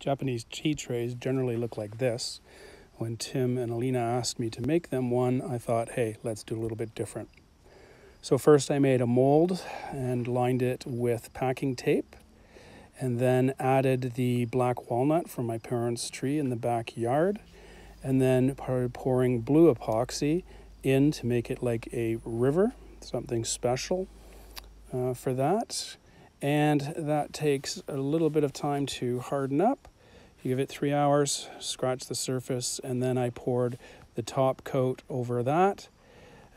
Japanese tea trays generally look like this. When Tim and Alina asked me to make them one, I thought, hey, let's do a little bit different. So first I made a mold and lined it with packing tape, and then added the black walnut from my parents' tree in the backyard, and then started pouring blue epoxy in to make it like a river, something special for that. And that takes a little bit of time to harden up. You give it 3 hours, scratch the surface, and then I poured the top coat over that.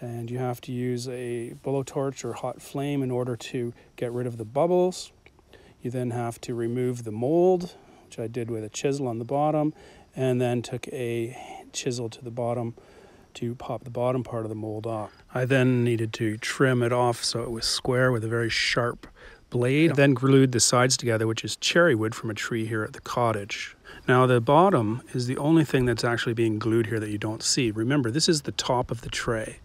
And you have to use a blowtorch or hot flame in order to get rid of the bubbles. You then have to remove the mold, which I did with a chisel on the bottom, and then took a chisel to the bottom to pop the bottom part of the mold off. I then needed to trim it off so it was square with a very sharp blade. I then glued the sides together, which is cherry wood from a tree here at the cottage. Now the bottom is the only thing that's actually being glued here that you don't see. Remember, this is the top of the tray.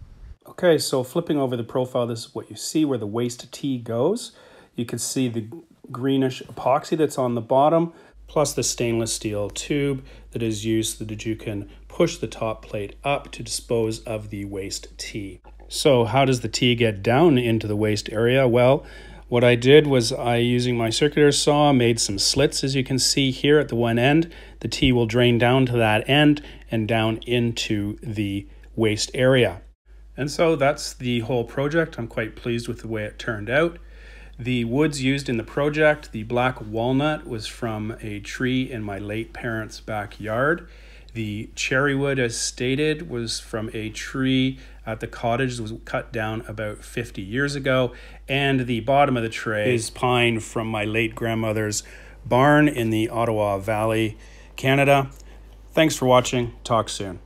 Okay, so flipping over the profile, this is what you see where the waste tea goes. You can see the greenish epoxy that's on the bottom, plus the stainless steel tube that is used so that you can push the top plate up to dispose of the waste tea. So how does the tea get down into the waste area? Well, what I did was using my circular saw, made some slits, as you can see here at the one end. The tea will drain down to that end and down into the waste area. And so that's the whole project. I'm quite pleased with the way it turned out. The woods used in the project, the black walnut was from a tree in my late parents' backyard. The cherry wood, as stated, was from a tree at the cottage that was cut down about 50 years ago. And the bottom of the tray is pine from my late grandmother's barn in the Ottawa Valley, Canada. Thanks for watching. Talk soon.